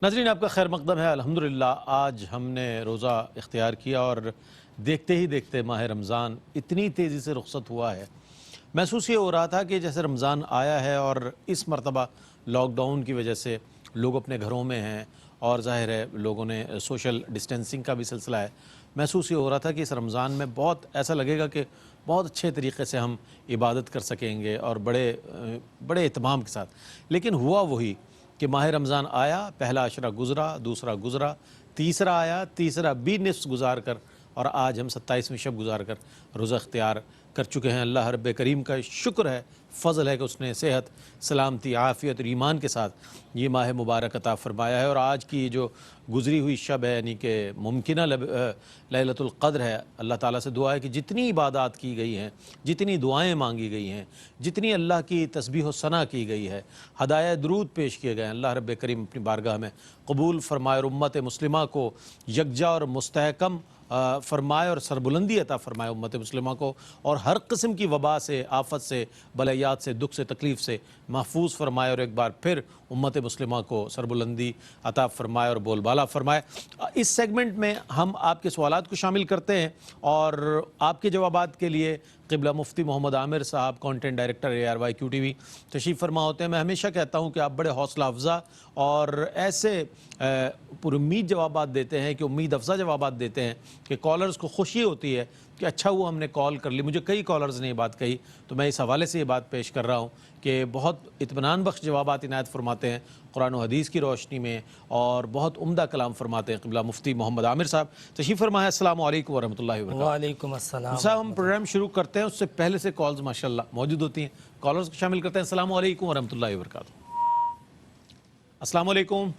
ناظرین آپ کا خیر مقدم ہے۔ الحمدللہ آج ہم نے روزہ اختیار کیا اور دیکھتے ہی دیکھتے ماہ رمضان اتنی تیزی سے رخصت ہوا ہے۔ محسوس یہ ہو رہا تھا کہ جیسے رمضان آیا ہے اور اس مرتبہ لاک ڈاؤن کی وجہ سے لوگ اپنے گھروں میں ہیں اور ظاہر ہے لوگوں نے سوشل ڈسٹینسنگ کا بھی سلسلہ ہے۔ محسوس یہ ہو رہا تھا کہ اس رمضان میں بہت ایسا لگے گا کہ بہت اچھے طریقے سے ہم عبادت کر سکیں گے اور بڑے اہتمام کے ساتھ، لیکن ہوا وہی کہ ماہ رمضان آیا، پہلا عشرہ گزرا، دوسرا گزرا، تیسرا آیا، تیسرا بھی نصف گزار کر اور آج ہم 27ویں شب گزار کر روزہ اختیار کر چکے ہیں۔ اللہ رب کریم کا شکر ہے، فضل ہے کہ اس نے صحت، سلامتی، عافیت اور ایمان کے ساتھ یہ ماہ مبارک عطا فرمایا ہے، اور آج کی جو گزری ہوئی شب ہے یعنی کہ ممکنہ لیلۃ القدر ہے، اللہ تعالیٰ سے دعا ہے کہ جتنی عبادات کی گئی ہیں، جتنی دعائیں مانگی گئی ہیں، جتنی اللہ کی تسبیح و ثنا کی گئی ہے، ہدایہ درود پیش کیے گئے ہیں، اللہ رب کریم اپنی بارگاہ میں قبول فرمائے اور امت مسلمہ کو یکجا اور مستحکم فرمائے اور سربلندی عطا فرمائے امت مسلمہ کو، اور ہر قسم کی وبا سے، آفت سے، بلیات سے، دکھ سے، تکلیف سے محفوظ فرمائے، اور ایک بار پھر امت مسلمہ کو سربلندی عطا فرمائے اور بول بالا فرمائے۔ اس سیگمنٹ میں ہم آپ کے سوالات کو شامل کرتے ہیں اور آپ کے جوابات کے لیے قبلہ مفتی محمد عامر صاحب، کانٹینٹ ڈائریکٹر ARYQ TV تشریف فرما ہوتے ہیں۔ میں ہمیشہ کہتا ہوں کہ آپ بڑے حوصلہ افزا اور ایسے پر امید جوابات دیتے ہیں کہ امید افزا جوابات دیتے ہیں کہ کالرز کو خوشی ہوتی ہے کہ اچھا وہ ہم نے کال کر لی۔ مجھے کئی کالرز نے یہ بات کہی، تو میں اس حوالے سے یہ بات پیش کر رہا ہوں کہ بہت اطمینان بخش جوابات عنایت فرماتے ہیں قرآن و حدیث کی روشنی میں، اور بہت عمدہ کلام فرماتے ہیں قبلہ مفتی محمد عامر صاحب۔ تشریف فرمائے، السلام علیکم ورحمۃ اللہ وبرکاتہ۔ وعلیکم السلام صاحب ہم پروگرام شروع کرتے ہیں اس سے پہلے سے کالز ماشاءاللہ موجود ہوتی ہیں، کالرز کو شامل کرتے ہیں۔ السلام علیکم ورحمۃ اللہ وبرکاتہ۔ السلام علیکم۔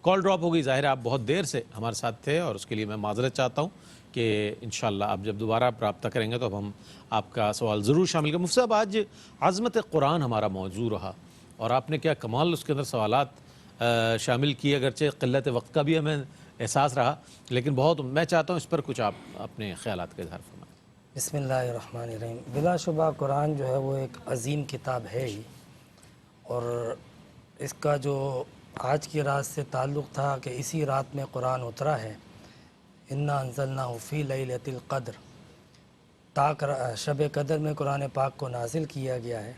کال ڈراپ ہو گئی، ظاہر ہے آپ بہت دیر سے ہمارے ساتھ تھے اور اس کے لیے میں معذرت چاہتا ہوں کہ انشاءاللہ آپ جب دوبارہ رابطہ کریں گے تو اب ہم آپ کا سوال ضرور شامل کریں۔ مفتی صاحب آج عظمت قرآن ہمارا موضوع رہا اور آپ نے کیا کمال اس کے اندر سوالات شامل کیے، اگرچہ قلت وقت کا بھی ہمیں احساس رہا، لیکن بہت میں چاہتا ہوں اس پر کچھ آپ اپنے خیالات کا اظہار فرمائیں۔ بسم اللہ الرحمن الرحیم۔ بلا شبہ قرآن جو ہے وہ ایک عظیم کتاب ہے ہی، اور اس کا جو آج کی رات سے تعلق تھا کہ اسی رات میں قرآن اترا ہے، انا انزلناہ فی لیلۃ القدر، تاک شب قدر میں قرآن پاک کو نازل کیا گیا ہے۔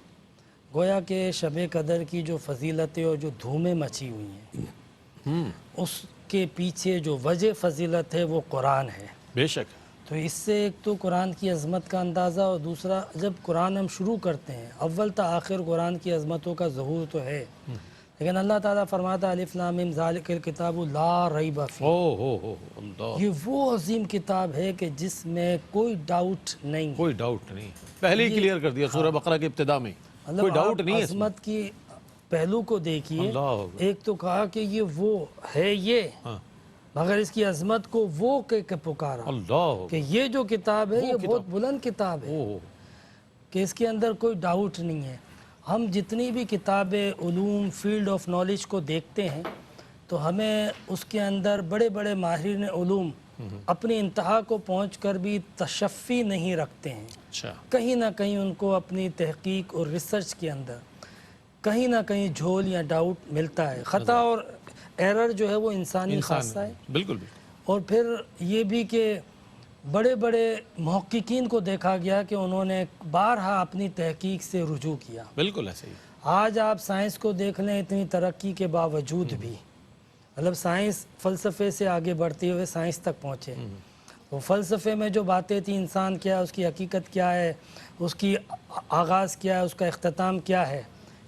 گویا کہ شب قدر کی جو فضیلتیں اور جو دھومیں مچی ہوئی ہیں، اس کے پیچھے جو وجہ فضیلت ہے وہ قرآن ہے۔ بے شک۔ تو اس سے ایک تو قرآن کی عظمت کا اندازہ، اور دوسرا جب قرآن ہم شروع کرتے ہیں اول تا آخر قرآن کی عظمتوں کا ظہور تو ہے، لیکن اللہ تعالیٰ فرماتا الف لام میم ذالک الکتاب لا ریب فیہ، اللہ، یہ وہ عظیم کتاب ہے کہ جس میں کوئی ڈاؤٹ نہیں ہے۔ کوئی ڈاؤٹ نہیں، پہلے ہی کلیئر کر دیا سورہ بقرہ کے ابتدا میں، کوئی ڈاؤٹ نہیں ہے اس میں۔ عظمت کی پہلو کو دیکھیے، اللہ، ایک تو کہا کہ یہ وہ ہے یہ، مگر اس کی عظمت کو وہ کہ پکارا اللہ، کہ یہ جو کتاب ہے یہ بہت بلند کتاب ہے، کہ اس کے اندر کوئی ڈاؤٹ نہیں ہے۔ ہم جتنی بھی کتابیں، علوم، فیلڈ آف نالج کو دیکھتے ہیں تو ہمیں اس کے اندر بڑے بڑے ماہرین علوم اپنی انتہا کو پہنچ کر بھی تشفی نہیں رکھتے ہیں، کہیں نہ کہیں ان کو اپنی تحقیق اور ریسرچ کے اندر کہیں نہ کہیں جھول یا ڈاؤٹ ملتا ہے۔ خطا اور ایرر جو ہے وہ انسانی خاصہ ہے۔ بالکل۔ اور پھر یہ بھی کہ بڑے بڑے محققین کو دیکھا گیا کہ انہوں نے بارہا اپنی تحقیق سے رجوع کیا۔ بالکل ایسے ہی۔ آج آپ سائنس کو دیکھ لیں، اتنی ترقی کے باوجود بھی مطلب سائنس فلسفے سے آگے بڑھتے ہوئے سائنس تک پہنچے، تو فلسفے میں جو باتیں تھیں، انسان کیا ہے، اس کی حقیقت کیا ہے، اس کی آغاز کیا ہے، اس کا اختتام کیا ہے،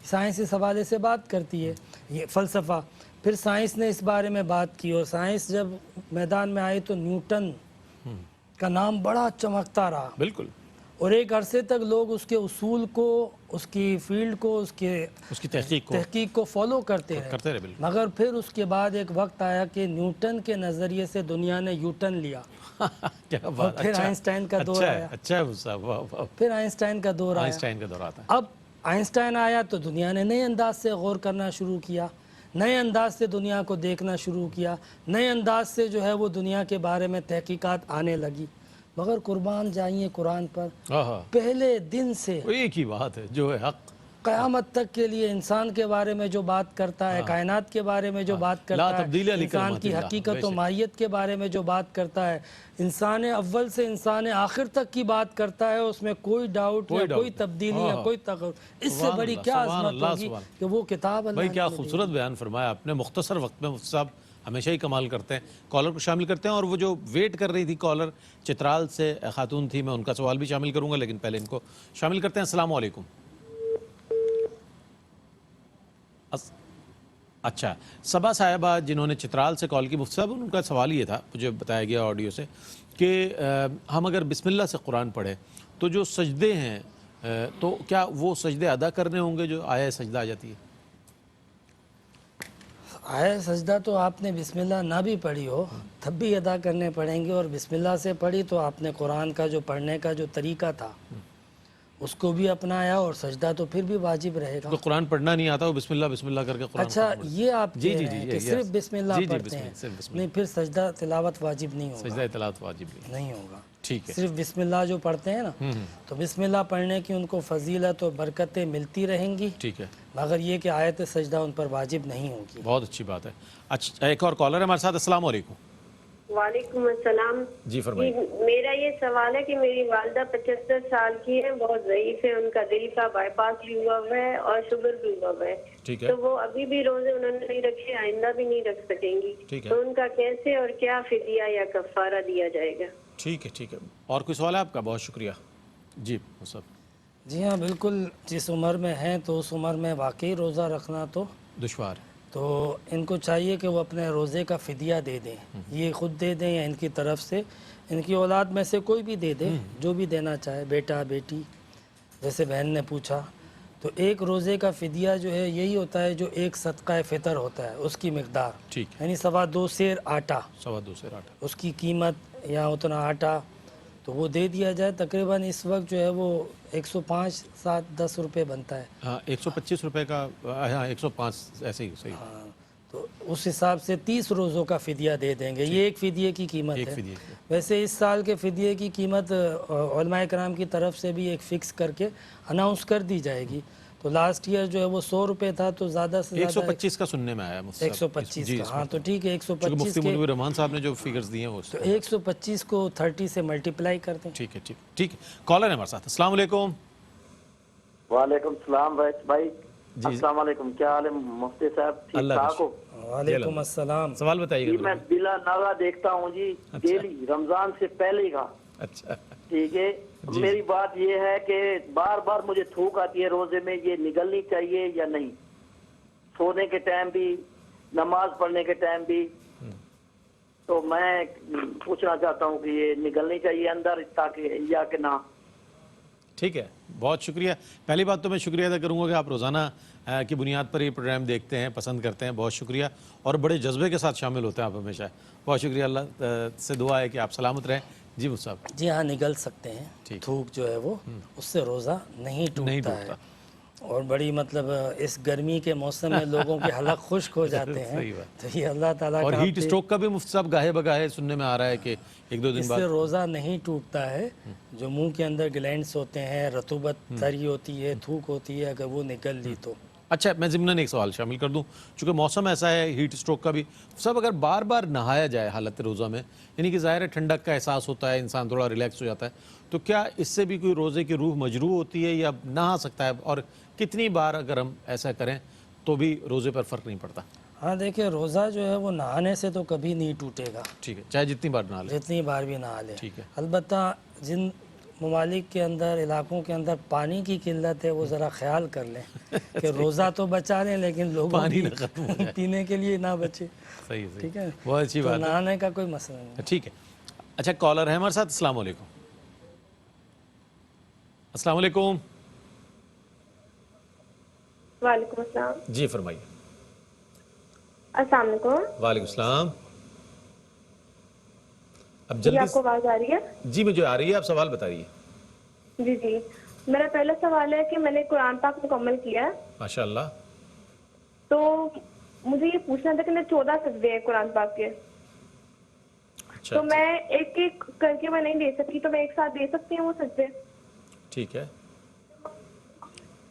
سائنس اس حوالے سے بات کرتی ہے، یہ فلسفہ۔ پھر سائنس نے اس بارے میں بات کی، اور سائنس جب میدان میں آئی تو نیوٹن کا نام بڑا چمکتا رہا، بالکل، اور ایک عرصے تک لوگ اس کے اصول کو، اس کی فیلڈ کو، اس کی تحقیق کو فالو کرتے رہے، مگر پھر اس کے بعد ایک وقت آیا کہ نیوٹن کے نظریے سے دنیا نے یوٹن لیا، پھر آئنسٹائن کا دور آیا، پھر آئنسٹائن کا دور آیا۔ اب آئنسٹائن آیا تو دنیا نے نئے انداز سے غور کرنا شروع کیا، نئے انداز سے دنیا کو دیکھنا شروع کیا، نئے انداز سے جو ہے وہ دنیا کے بارے میں تحقیقات آنے لگی، مگر قربان جائیے قرآن پر، پہلے دن سے ایک ہی بات ہے جو ہے حق، قیامت تک کے لیے انسان کے بارے میں جو بات کرتا ہے، کائنات کے بارے میں جو بات کرتا ہے، انسان کی حقیقت و ماہیت کے بارے میں جو بات کرتا ہے، انسان اول سے انسان آخر تک کی بات کرتا ہے، اس میں کوئی ڈاؤٹ یا کوئی تبدیلی یا کوئی تغیر، اس سے بڑی کیا عظمت ہوگی کہ وہ کتاب اللہ بھائی کیا خوبصورت بیان فرمایا آپ نے، مختصر وقت میں مفتی صاحب ہمیشہ ہی کمال کرتے ہیں. کالر کو شامل کرتے ہیں، اور وہ جو ویٹ کر رہی تھی کالر چترال سے خاتون تھی، میں ان کا سوال بھی شامل کروں گا، لیکن پہلے ان کو شامل کرتے ہیں. السلام علیکم. اچھا، صبا صاحبہ جنہوں نے چترال سے کال کی، مفتی صاحب ان کا سوال یہ تھا، مجھے بتایا گیا آڈیو سے، کہ ہم اگر بسم اللہ سے قرآن پڑھیں تو جو سجدے ہیں تو کیا وہ سجدے ادا کرنے ہوں گے جو آیا سجدہ آ جاتی ہے؟ آئے سجدہ تو آپ نے بسم اللہ نہ بھی پڑھی ہو تب بھی ادا کرنے پڑیں گے، اور بسم اللہ سے پڑھی تو آپ نے قرآن کا جو پڑھنے کا جو طریقہ تھا اس کو بھی اپنایا، اور سجدہ تو پھر بھی واجب رہے گا. تو قرآن پڑھنا نہیں آتا، وہ بسم اللہ کر کے قرآن اچھا یہ آپ جی کہہ جی رہے ہیں جی کہ صرف بسم اللہ پڑھتے ہیں، صرف بسم نہیں پھر سجدہ تلاوت واجب نہیں اللہ، ہوگا، سجدہ تلاوت واجب نہیں ہوگا. ٹھیک ہے. صرف بسم اللہ جو پڑھتے ہیں نا، تو بسم اللہ پڑھنے کی ان کو فضیلت و برکتیں ملتی رہیں گی، ٹھیک ہے، مگر یہ کہ آیت سجدہ ان پر واجب نہیں ہوگی. بہت اچھی بات ہے. اچھا ایک اور کالر ہے ہمارے ساتھ. السلام علیکم. وعلیکم السلام. جی فرمائیے. میرا یہ سوال ہے کہ میری والدہ 75 سال کی ہے، بہت ضعیف ہے، ان کا دل کا بائی پاس بھی ہوا ہوا ہے اور شوگر بھی ہوا ہوا ہے. ٹھیک ہے. تو وہ ابھی بھی روزے انہوں نے نہیں رکھے، آئندہ بھی نہیں رکھ سکیں گی. ٹھیک ہے. تو ان کا کیسے اور کیا فدیہ یا کفارہ دیا جائے گا؟ ٹھیک ہے ٹھیک ہے. اور کوئی سوال ہے آپ کا؟ بہت شکریہ. جی صاحب. جی ہاں بالکل، جس عمر میں ہیں تو اس عمر میں واقعی روزہ رکھنا تو دشوار ہے، تو ان کو چاہیے کہ وہ اپنے روزے کا فدیہ دے دیں، یہ خود دے دیں یا ان کی طرف سے، ان کی اولاد میں سے کوئی بھی دے دے، جو بھی دینا چاہے، بیٹا بیٹی، جیسے بہن نے پوچھا. تو ایک روزے کا فدیہ جو ہے یہی ہوتا ہے جو ایک صدقہ فطر ہوتا ہے، اس کی مقدار، ٹھیک ہے. یعنی 2.25 سیر آٹا، 2.25 سیر آٹا، اس کی قیمت یا اتنا آٹا تو وہ دے دیا جائے. تقریباً اس وقت جو ہے وہ 105 7-10 روپے بنتا ہے. ہاں 125 روپے کا، ہاں 105 ایسے ہی صحیح. ہاں تو اس حساب سے 30 روزوں کا فدیہ دے دیں گے. یہ ایک فدیے کی قیمت ایک ہے. فدیے. ویسے اس سال کے فدیے کی قیمت علماء کرام کی طرف سے بھی ایک فکس کر کے اناؤنس کر دی جائے گی. تو لاسٹ ایئر جو ہے وہ 100 روپے تھا، تو زیادہ سے زیادہ 125 کا سننے میں آیا مجھ سے. 125 کا. ہاں تو ٹھیک ہے، 125 مفتی کے منیر رحمان صاحب نے جو فگرز دیے ہیں وہ تو 125 کو 30 سے ملٹیپلائی کر دیں. ٹھیک ہے ٹھیک ٹھیک ہے. کالر ہے ہمارے ساتھ. السلام علیکم. وعلیکم السلام بھائی. السلام علیکم، کیا حال ہے مفتی صاحب؟ ٹھیک ٹھاک ہو؟ وعلیکم السلام. سوال بتائیے جی گا. میں بلا ناغہ دیکھتا ہوں جی، ڈیلی رمضان سے پہلے کا. اچھا ٹھیک ہے. میری بات یہ ہے کہ بار بار مجھے تھوک آتی ہے روزے میں، یہ نگلنی چاہیے یا نہیں؟ سونے کے ٹائم بھی، نماز پڑھنے کے ٹائم بھی. تو میں پوچھنا چاہتا ہوں کہ یہ نگلنی چاہیے اندر تاکہ یا کہ نہ؟ ٹھیک ہے، بہت شکریہ. پہلی بات تو میں شکریہ ادا کروں گا کہ آپ روزانہ کی بنیاد پر یہ پروگرام دیکھتے ہیں، پسند کرتے ہیں. بہت شکریہ، اور بڑے جذبے کے ساتھ شامل ہوتے ہیں آپ ہمیشہ. بہت شکریہ. اللہ سے دعا ہے کہ آپ سلامت رہیں. جی مصعب. جی ہاں نگل سکتے ہیں. تھوک جو ہے وہ اس سے روزہ نہیں ٹوٹتا ہے. اور بڑی مطلب اس گرمی کے موسم میں لوگوں کے حلق خشک ہو جاتے ہیں. تو یہ اللہ تعالیٰ اور کا ہیٹ اسٹروک کا بھی مفتی صاحب گاہے بگاہے سننے میں آ رہا ہے کہ ایک دو دن اس بعد سے روزہ نہیں ٹوٹتا ہے. جو منہ کے اندر گلینڈز ہوتے ہیں، رطوبت تری ہوتی ہے، تھوک ہوتی ہے، اگر وہ نکل لی تو. اچھا میں ضمناً ایک سوال شامل کر دوں، چونکہ موسم ایسا ہے ہیٹ اسٹروک کا بھی. سب اگر بار بار نہایا جائے حالت روزہ میں، یعنی کہ ظاہر ہے ٹھنڈک کا احساس ہوتا ہے، انسان تھوڑا ریلیکس ہو جاتا ہے، تو کیا اس سے بھی کوئی روزے کی روح مجروح ہوتی ہے یا نہا سکتا ہے؟ اور کتنی بار اگر ہم ایسا کریں تو بھی روزے پر فرق نہیں پڑتا؟ ہاں دیکھیں، روزہ جو ہے وہ نہانے سے تو کبھی نہیں ٹوٹے گا. ٹھیک ہے، چاہے جتنی بار نہا لے. جتنی بار بھی نہا لے. ٹھیک ہے. البتہ جن ممالک کے اندر، علاقوں کے اندر پانی کی قلت ہے، وہ ذرا خیال کر لیں کہ روزہ تو بچا لیں لیکن لوگوں پانی کی نہ ختم ہو جائے. پینے کے لیے نہ بچے. صحیح ٹھیک ہے، بہت اچھی تو بات ہے. نہانے کا کوئی مسئلہ نہیں. ٹھیک ہے. اچھا کالر ہے ہمارے ساتھ. السلام علیکم. السلام علیکم. وعلیکم السلام. جی فرمائیے. السلام علیکم. وعلیکم السلام. اب جی جلدی آپ کو آواز آ رہی ہے؟ جی مجھے آ رہی ہے. آپ سوال بتائیے. جی جی، میرا پہلا سوال ہے کہ میں نے قرآن پاک مکمل کیا ہے. ماشاء اللہ. تو مجھے یہ پوچھنا تھا کہ میں 14 سجدے ہیں قرآن پاک کے. تو میں ایک ایک کر کے میں نہیں دے سکتی، تو میں ایک ساتھ دے سکتی ہوں وہ سجدے؟ ٹھیک ہے.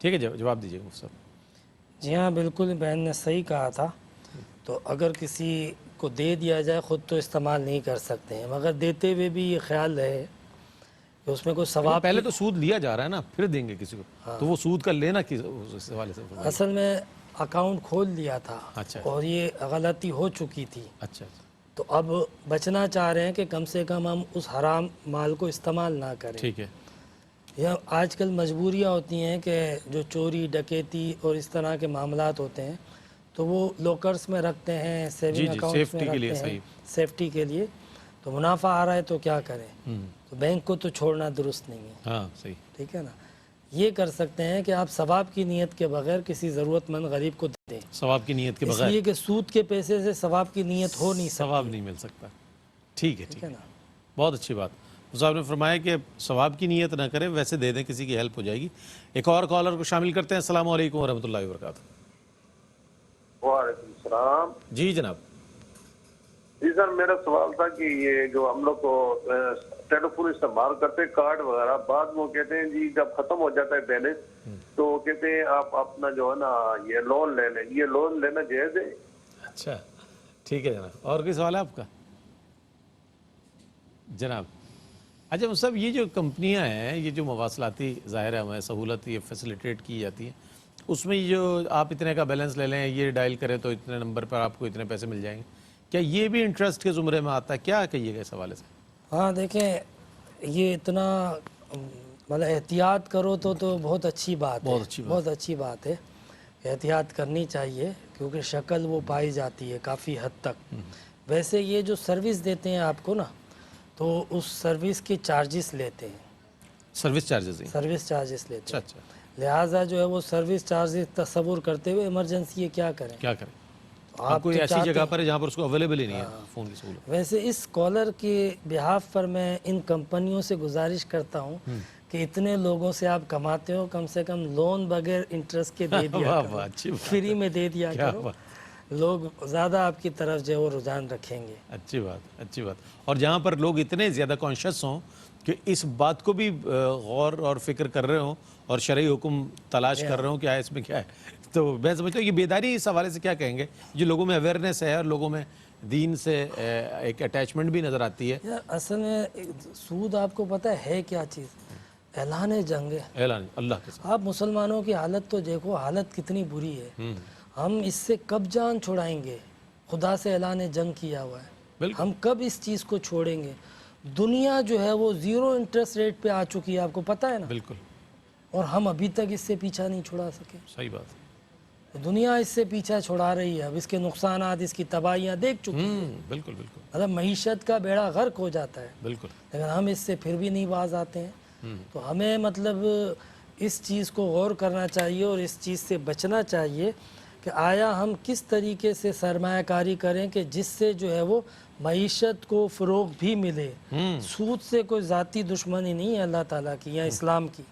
ٹھیک ہے جواب دیجیے مفتی صاحب. جی ہاں بالکل بہن نے صحیح کہا تھا. تو اگر کسی کو دے دیا جائے خود تو استعمال نہیں کر سکتے ہیں، مگر دیتے ہوئے بھی یہ خیال رہے کہ اس میں کوئی ثواب پہلے تو سود لیا جا رہا ہے نا، پھر دیں گے کسی کو، تو وہ سود کا لینا کس اس حوالے سے؟ اصل میں اکاؤنٹ کھول لیا تھا اچھا اور یہ غلطی ہو چکی تھی، اچھا تو اب بچنا چاہ رہے ہیں کہ کم سے کم ہم اس حرام مال کو استعمال نہ کریں. ٹھیک ہے. یہ آج کل مجبوریاں ہوتی ہیں کہ جو چوری ڈکیتی اور اس طرح کے معاملات ہوتے ہیں تو وہ لاکرز میں رکھتے ہیں، سیونگ اکاؤنٹس میں سیفٹی کے لیے رکھتے ہیں، صحیح. سیفٹی کے لیے. تو منافع آ رہا ہے تو کیا کریں؟ تو بینک کو تو چھوڑنا درست نہیں ہے. ہاں صحیح. ٹھیک ہے نا. یہ کر سکتے ہیں کہ آپ ثواب کی نیت کے بغیر کسی ضرورت مند غریب کو دیں، ثواب کی نیت کے اس بغیر لیے کہ سود کے پیسے سے ثواب کی نیت ہو نہیں سکتی. ثواب نہیں مل سکتا. ٹھیک ہے ٹھیک ہے نا. بہت اچھی بات. صاحب نے فرمایا کہ ثواب کی نیت نہ کریں، ویسے دے دیں، کسی کی ہیلپ ہو جائے گی. ایک اور کالر کو شامل کرتے ہیں. السلام علیکم ورحمۃ اللہ وبرکاتہ. وعلیکم السلام. جی جناب. جی سر، میرا سوال تھا کہ یہ جو ہم لوگ کو ٹیلی فون استعمال کرتے کارڈ وغیرہ، بعد میں وہ کہتے ہیں جی جب ختم ہو جاتا ہے بیلنس تو وہ کہتے ہیں آپ اپنا جو ہے نا یہ لون لے لیں. یہ لون لینا جائز ہے؟ اچھا ٹھیک ہے جناب. اور کوئی سوال ہے آپ کا جناب؟ اچھا صاحب، یہ جو کمپنیاں ہیں، یہ جو مواصلاتی ظاہر ہے ہمیں سہولت یہ فیسیلیٹیٹ کی جاتی ہے، اس میں جو آپ اتنے کا بیلنس لے لیں، یہ ڈائل کریں تو اتنے نمبر پر آپ کو اتنے پیسے مل جائیں گے، کیا یہ بھی انٹرسٹ کے زمرے میں آتا ہے؟ کیا کہیے گا اس حوالے سے؟ ہاں دیکھیں، یہ اتنا مطلب احتیاط کرو تو بہت اچھی بات ہے. بہت اچھی بات ہے. احتیاط کرنی چاہیے کیونکہ شکل وہ پائی جاتی ہے کافی حد تک. ویسے یہ جو سروس دیتے ہیں آپ کو نا، تو اس سروس کے چارجز لیتے ہیں. سروس چارجز ہیں؟ سروس چارجز لیتے اچھا ہیں. اچھا. لہٰذا جو ہے وہ سروس چارجز تصور کرتے ہوئے ایمرجنسی یہ کیا کریں؟ کیا کریں؟ آپ کوئی ایسی جگہ پر ہے جہاں پر اس کو اویلیبل ہی نہیں ہے فون کی سہولت. ویسے اس کالر کے بہاف پر میں ان کمپنیوں سے گزارش کرتا ہوں کہ اتنے لوگوں سے آپ کماتے ہو، کم سے کم لون بغیر انٹرسٹ کے دے دیا کرو، فری میں دے دیا کرو. لوگ زیادہ آپ کی طرف جو ہے وہ رجحان رکھیں گے. اچھی بات، اچھی بات. اور جہاں پر لوگ اتنے زیادہ کانشیس ہوں کہ اس بات کو بھی غور اور فکر کر رہے ہوں اور شرعی حکم تلاش کر رہے ہوں کہ اس میں کیا ہے، تو میں سمجھتا ہوں یہ بیداری اس حوالے سے کیا کہیں گے؟ جو لوگوں میں اویئرنیس ہے اور لوگوں میں دین سے ایک اٹیچمنٹ بھی نظر آتی ہے. اصل میں سود آپ کو پتہ ہے کیا چیز؟ اعلان جنگ ہے. اعلان اللہ کے ساتھ. آپ مسلمانوں کی حالت تو دیکھو، حالت کتنی بری ہے. ہم اس سے کب جان چھڑائیں گے؟ خدا سے اعلان جنگ کیا ہوا ہے. ہم کب اس چیز کو چھوڑیں گے؟ دنیا جو ہے وہ زیرو انٹرسٹ ریٹ پہ آ چکی ہے، آپ کو پتہ ہے نا. بالکل. اور ہم ابھی تک اس سے پیچھا نہیں چھڑا سکے. صحیح بات. دنیا اس سے پیچھا چھڑا رہی ہے. اب اس کے نقصانات، اس کی تباہیاں دیکھ چکی ہیں. بالکل بالکل. مطلب معیشت کا بیڑا غرق ہو جاتا ہے. بالکل. لیکن ہم اس سے پھر بھی نہیں باز آتے ہیں. تو ہمیں مطلب اس چیز کو غور کرنا چاہیے اور اس چیز سے بچنا چاہیے کہ آیا ہم کس طریقے سے سرمایہ کاری کریں کہ جس سے جو ہے وہ معیشت کو فروغ بھی ملے. سود سے کوئی ذاتی دشمنی نہیں ہے اللہ تعالیٰ کی یا اسلام کی.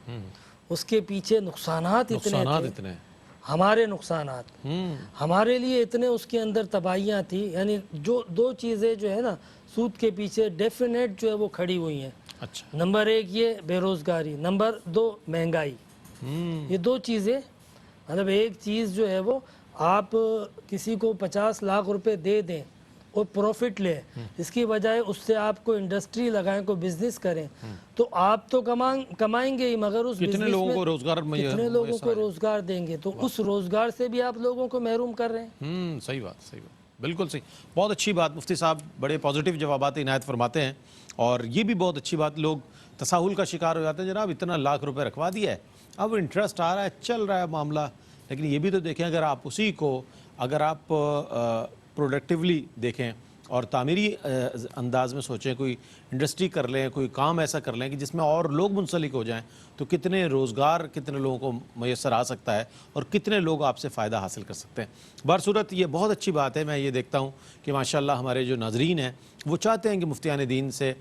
اس کے پیچھے نقصانات اتنے تھے، ہمارے نقصانات ہمارے لیے اتنے، اس کے اندر تباہیاں تھی. یعنی جو دو چیزیں جو ہے نا سود کے پیچھے ڈیفینیٹ جو ہے وہ کھڑی ہوئی ہیں. اچھا. نمبر ایک یہ بے روزگاری، نمبر دو مہنگائی. یہ دو چیزیں، مطلب ایک چیز جو ہے وہ آپ کسی کو 50 لاکھ روپے دے دیں اور پروفٹ لیں، اس کی بجائے اس سے آپ کو انڈسٹری لگائیں، کوئی بزنس کریں، تو آپ تو کمائیں گے ہی، مگر اس کتنے لوگوں کو روزگار کتنے لوگوں کو روزگار دیں گے؟ تو اس روزگار سے بھی آپ لوگوں کو محروم کر رہے ہیں. صحیح بات، صحیح بات، بالکل صحیح. بہت اچھی بات. مفتی صاحب بڑے پازیٹیو جوابات عنایت فرماتے ہیں، اور یہ بھی بہت اچھی بات. لوگ تساہل کا شکار ہو جاتے ہیں، جناب اتنا لاکھ روپے رکھوا دیا ہے، اب انٹرسٹ آ رہا ہے، چل رہا ہے معاملہ. لیکن یہ بھی تو دیکھیں، اگر آپ اسی کو اگر آپ پروڈکٹیولی دیکھیں اور تعمیری انداز میں سوچیں، کوئی انڈسٹری کر لیں، کوئی کام ایسا کر لیں کہ جس میں اور لوگ منسلک ہو جائیں، تو کتنے روزگار کتنے لوگوں کو میسر آ سکتا ہے اور کتنے لوگ آپ سے فائدہ حاصل کر سکتے ہیں. بہرصورت یہ بہت اچھی بات ہے. میں یہ دیکھتا ہوں کہ ماشاءاللہ ہمارے جو ناظرین ہیں وہ چاہتے ہیں کہ مفتیان دین سے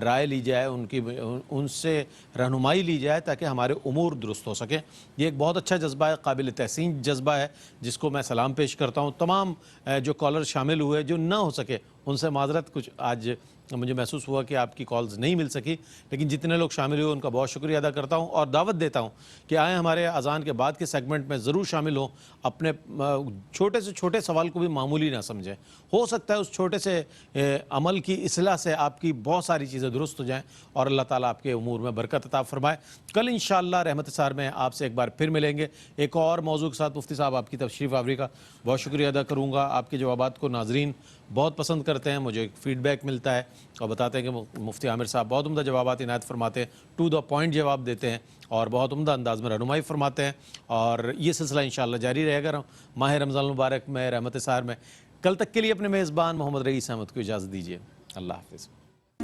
رائے لی جائے، ان سے رہنمائی لی جائے تاکہ ہمارے امور درست ہو سکیں. یہ ایک بہت اچھا جذبہ ہے، قابل تحسین جذبہ ہے، جس کو میں سلام پیش کرتا ہوں. تمام جو کالر شامل ہوئے جو نہ ہو سکے ان سے معذرت، کچھ آج مجھے محسوس ہوا کہ آپ کی کالز نہیں مل سکی، لیکن جتنے لوگ شامل ہوئے ان کا بہت شکریہ ادا کرتا ہوں اور دعوت دیتا ہوں کہ آئیں ہمارے اذان کے بعد کے سیگمنٹ میں ضرور شامل ہوں. اپنے چھوٹے سے چھوٹے سوال کو بھی معمولی نہ سمجھیں. ہو سکتا ہے اس چھوٹے سے عمل کی اصلاح سے آپ کی بہت ساری چیزیں درست ہو جائیں اور اللہ تعالیٰ آپ کے امور میں برکت عطا فرمائے. کل انشاءاللہ رحمت سار میں آپ سے ایک بار پھر ملیں گے ایک اور موضوع کے ساتھ. مفتی صاحب آپ کی تشریف آوری کا بہت شکریہ ادا کروں گا. آپ کے جوابات کو ناظرین بہت پسند کرتے ہیں، مجھے فیڈ بیک ملتا ہے اور بتاتے ہیں کہ مفتی عامر صاحب بہت عمدہ جوابات عنایت فرماتے ہیں، ٹو دا پوائنٹ جواب دیتے ہیں اور بہت عمدہ انداز میں رہنمائی فرماتے ہیں. اور یہ سلسلہ انشاءاللہ جاری رہے گا ماہ رمضان المبارک میں رحمت سار میں. کل تک کے لیے اپنے میزبان محمد رئیس احمد کو اجازت دیجیے. اللہ حافظ.